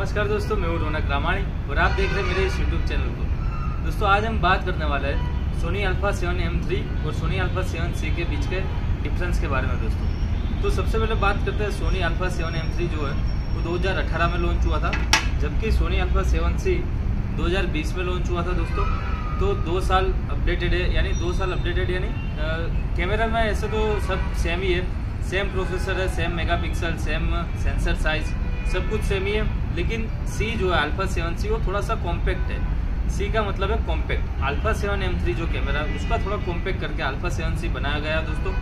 नमस्कार दोस्तों, मैं हूं रौनक रामाणी और आप देख रहे हैं मेरे इस यूट्यूब चैनल को। दोस्तों आज हम बात करने वाले हैं सोनी अल्फा 7M3 और सोनी अल्फा 7C के बीच के डिफरेंस के बारे में। दोस्तों तो सबसे पहले बात करते हैं सोनी अल्फा 7M3 जो है वो 2018 में लॉन्च हुआ था, जबकि सोनी अल्फा 7C 2020 में लॉन्च हुआ था। दोस्तों तो 2 साल अपडेटेड है, यानी 2 साल अपडेटेड यानी कैमरा में ऐसे तो सब सेम ही है, सेम प्रोसेसर है, same megapixel, same sensor size, सब कुछ सेम ही है। लेकिन C जो है अल्फा 7C वो थोड़ा सा कॉम्पैक्ट है। C का मतलब है कॉम्पैक्ट। अल्फा 7M3 जो कैमरा है उसका थोड़ा कॉम्पैक्ट करके अल्फा 7C बनाया गया है। दोस्तों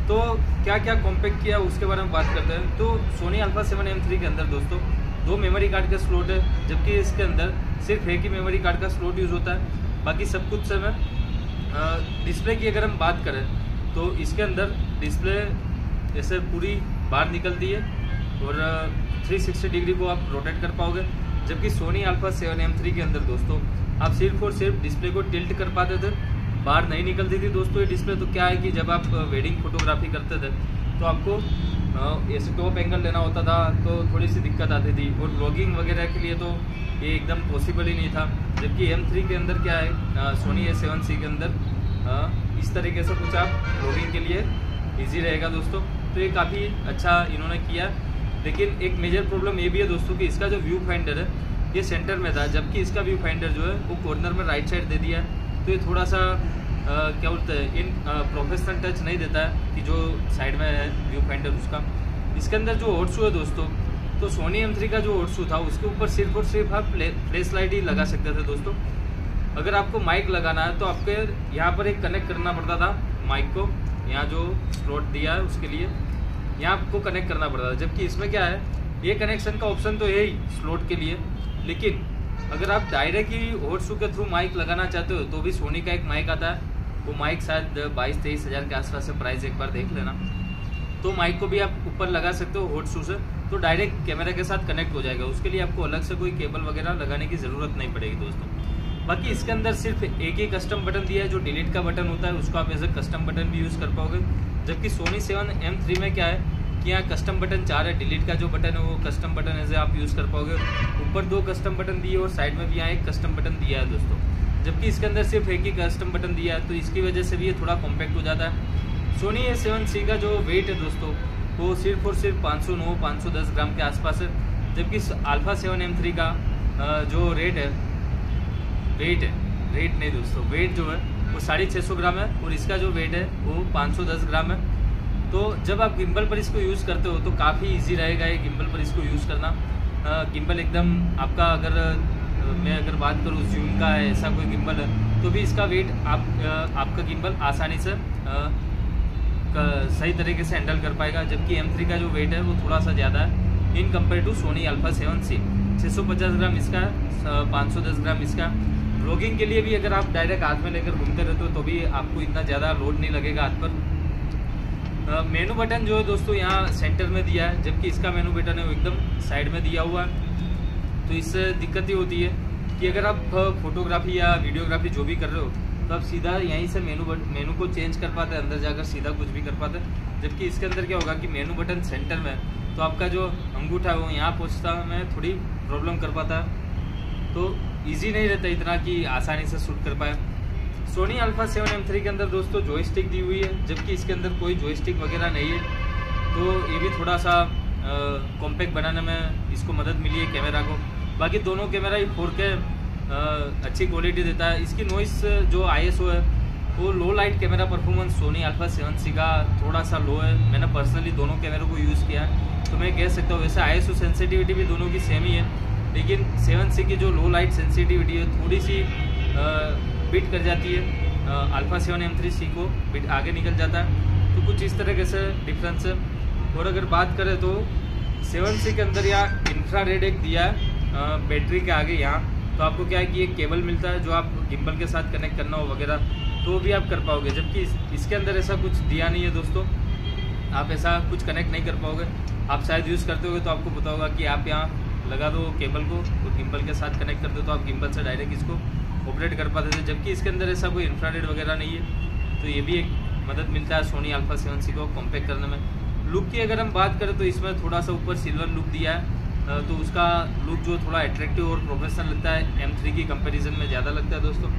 तो क्या क्या कॉम्पैक्ट किया उसके बारे में बात करते हैं। तो सोनी अल्फा 7M3 के अंदर दोस्तों 2 मेमोरी कार्ड का स्लॉट है, जबकि इसके अंदर सिर्फ एक ही मेमोरी कार्ड का स्लॉट यूज़ होता है, बाकी सब कुछ सेम है। डिस्प्ले की अगर हम बात करें तो इसके अंदर डिस्प्ले जैसे पूरी बाहर निकलती है और 360 डिग्री को आप रोटेट कर पाओगे, जबकि सोनी अल्फा 7M3 के अंदर दोस्तों आप सिर्फ और सिर्फ डिस्प्ले को टिल्ट कर पाते थे, बाहर नहीं निकलती थी दोस्तों ये डिस्प्ले। तो क्या है कि जब आप वेडिंग फोटोग्राफी करते थे तो आपको ऐसे टॉप एंगल लेना होता था तो थोड़ी सी दिक्कत आती थी, और ब्लॉगिंग वगैरह के लिए तो ये एकदम पॉसिबल ही नहीं था। जबकि M3 के अंदर क्या है, सोनी A7C के अंदर इस तरीके से कुछ आप ब्लॉगिंग के लिए ईजी रहेगा दोस्तों। तो ये काफ़ी अच्छा इन्होंने किया। लेकिन एक मेजर प्रॉब्लम ये भी है दोस्तों कि इसका जो व्यू फाइंडर है ये सेंटर में था, जबकि इसका व्यू फाइंडर जो है वो कॉर्नर में राइट साइड दे दिया है। तो ये थोड़ा सा क्या बोलते हैं, इन प्रोफेशनल टच नहीं देता है कि जो साइड में है व्यू फाइंडर उसका। इसके अंदर जो हॉट शू है दोस्तों, तो सोनी M3 का जो हॉट शू था उसके ऊपर सिर्फ और सिर्फ आप फ्लैश लाइट ही लगा सकते थे दोस्तों। अगर आपको माइक लगाना है तो आपके यहाँ पर एक कनेक्ट करना पड़ता था माइक को, यहाँ जो स्लॉट दिया है उसके लिए यहाँ आपको कनेक्ट करना पड़ता है। जबकि इसमें क्या है, ये कनेक्शन का ऑप्शन तो है ही स्लॉट के लिए, लेकिन अगर आप डायरेक्ट ही हॉट शू के थ्रू माइक लगाना चाहते हो तो भी सोनी का एक माइक आता है, वो माइक शायद 22-23 हज़ार के आसपास है, प्राइस एक बार देख लेना। तो माइक को भी आप ऊपर लगा सकते हो हॉट शू से, तो डायरेक्ट कैमरा के साथ कनेक्ट हो जाएगा। उसके लिए आपको अलग से कोई केबल वगैरह लगाने की ज़रूरत नहीं पड़ेगी दोस्तों। बाकी इसके अंदर सिर्फ एक ही कस्टम बटन दिया है, जो डिलीट का बटन होता है उसको आप एज ए कस्टम बटन भी यूज़ कर पाओगे। जबकि सोनी 7M3 में क्या है कि यहाँ कस्टम बटन 4 है, डिलीट का जो बटन है वो कस्टम बटन एज आप यूज़ कर पाओगे। ऊपर 2 कस्टम बटन दिए और साइड में भी यहाँ एक कस्टम बटन दिया है दोस्तों। जबकि इसके अंदर सिर्फ एक ही कस्टम बटन दिया है, तो इसकी वजह से भी ये थोड़ा कॉम्पैक्ट हो जाता है। सोनी A7C का जो वेट है दोस्तों वो सिर्फ और सिर्फ 509-510 ग्राम के आसपास है, जबकि अल्फा 7M3 का जो रेट नहीं दोस्तों, वेट जो है वो 650 ग्राम है, और इसका जो वेट है वो 510 ग्राम है। तो जब आप गिम्बल पर इसको यूज़ करते हो तो काफ़ी इजी रहेगा ये गिम्बल पर इसको यूज़ करना। गिम्बल एकदम आपका, अगर मैं अगर बात करूँ ज़ूम का है, ऐसा कोई गिम्बल है तो भी इसका वेट आपका गिम्बल आसानी से सही तरीके से हैंडल कर पाएगा। जबकि M3 का जो वेट है वो थोड़ा सा ज़्यादा है in compare to Sony Alpha 7C। 650 gram इसका है, 510 ग्राम इसका। ब्लॉगिंग के लिए भी अगर आप डायरेक्ट हाथ में लेकर घूमते रहते हो तो भी आपको इतना ज़्यादा लोड नहीं लगेगा हाथ पर। मेनू बटन जो है दोस्तों यहाँ सेंटर में दिया है, जबकि इसका मेनू बटन है वो एकदम साइड में दिया हुआ है। तो इससे दिक्कत ये होती है कि अगर आप फोटोग्राफी या वीडियोग्राफी जो भी कर रहे हो तो आप सीधा यहीं से मेनू को चेंज कर पाते हैं, अंदर जाकर सीधा कुछ भी कर पाते हैं। जबकि इसके अंदर क्या होगा कि मेनू बटन सेंटर में है, तो आपका जो अंगूठा है वो यहाँ पहुँचता में थोड़ी प्रॉब्लम कर पाता है, तो ईजी नहीं रहता इतना कि आसानी से शूट कर पाए। सोनी अल्फा 7M3 के अंदर दोस्तों जॉयस्टिक दी हुई है, जबकि इसके अंदर कोई जॉयस्टिक वगैरह नहीं है, तो ये भी थोड़ा सा कॉम्पैक्ट बनाने में इसको मदद मिली है कैमरा को। बाकी दोनों कैमरा ही 4K अच्छी क्वालिटी देता है। इसकी नॉइस जो ISO है वो low light camera performance Sony Alpha 7C का थोड़ा सा लो है। मैंने पर्सनली दोनों कैमरों को यूज़ किया है तो मैं कह सकता हूँ, वैसे ISO सेंसिटिविटी भी दोनों की सेम ही है, लेकिन 7C की जो लो लाइट सेंसिटिविटी है थोड़ी सी बीट कर जाती है, अल्फा 7M3C को बीट आगे निकल जाता है। तो कुछ इस तरीके से डिफरेंस है। और अगर बात करें तो 7C के अंदर यहाँ इंफ्रारेड एक दिया है बैटरी के आगे यहाँ, तो आपको क्या है कि एक केबल मिलता है जो आप गिम्बल के साथ कनेक्ट करना हो वगैरह तो भी आप कर पाओगे। जबकि इसके अंदर ऐसा कुछ दिया नहीं है दोस्तों, आप ऐसा कुछ कनेक्ट नहीं कर पाओगे। आप शायद यूज़ करते होगे तो आपको पता होगा कि आप यहाँ लगा दो केबल को और गिम्बल के साथ कनेक्ट कर दो तो आप गिम्बल से डायरेक्ट इसको ऑपरेट कर पाते थे। जबकि इसके अंदर ऐसा कोई इंफ्रारेड वगैरह नहीं है, तो ये भी एक मदद मिलता है सोनी अल्फा 7C को कॉम्पैक्ट करने में। लुक की अगर हम बात करें तो इसमें थोड़ा सा ऊपर सिल्वर लुक दिया है, तो उसका लुक जो थोड़ा अट्रैक्टिव और प्रोफेशनल लगता है M3 की कंपैरिजन में ज़्यादा लगता है दोस्तों।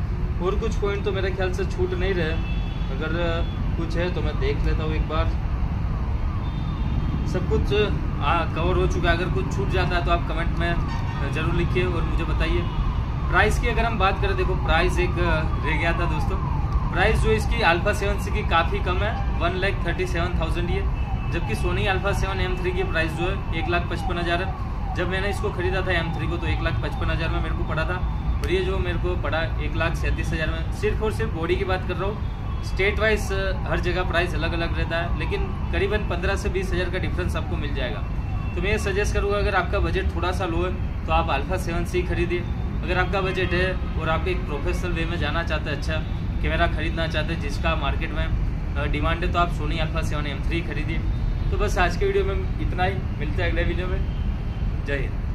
और कुछ पॉइंट तो मेरे ख्याल से छूट नहीं रहे, अगर कुछ है तो मैं देख लेता हूँ एक बार। सब कुछ कवर हो चुका है, अगर कुछ छूट जाता है तो आप कमेंट में ज़रूर लिखिए और मुझे बताइए। प्राइस की अगर हम बात करें, देखो प्राइस एक रह गया था दोस्तों। प्राइस जो इसकी अल्फा 7C की काफ़ी कम है, 1,37,000 ये, जबकि सोनी अल्फा 7 M3 की प्राइस जो है 1,55,000 है। जब मैंने इसको खरीदा था M3 को तो 1,55,000 में मेरे को पड़ा था, और ये जो मेरे को पड़ा 1,37,000 में। सिर्फ और सिर्फ बॉडी की बात कर रहा हूँ, स्टेट वाइज हर जगह प्राइस अलग अलग रहता है, लेकिन करीबन 15 से 20,000 का डिफरेंस आपको मिल जाएगा। तो मैं ये सजेस्ट करूँगा, अगर आपका बजट थोड़ा सा लो है तो आप अल्फा 7C खरीदिए। अगर आपका बजट है और आप एक प्रोफेशनल वे में जाना चाहते हैं, अच्छा कैमरा खरीदना चाहते हैं जिसका मार्केट में डिमांड है, तो आप सोनी अल्फा 7 M3 खरीदिए। तो बस आज के वीडियो में इतना ही, मिलते हैं अगले वीडियो में। जय हिंद।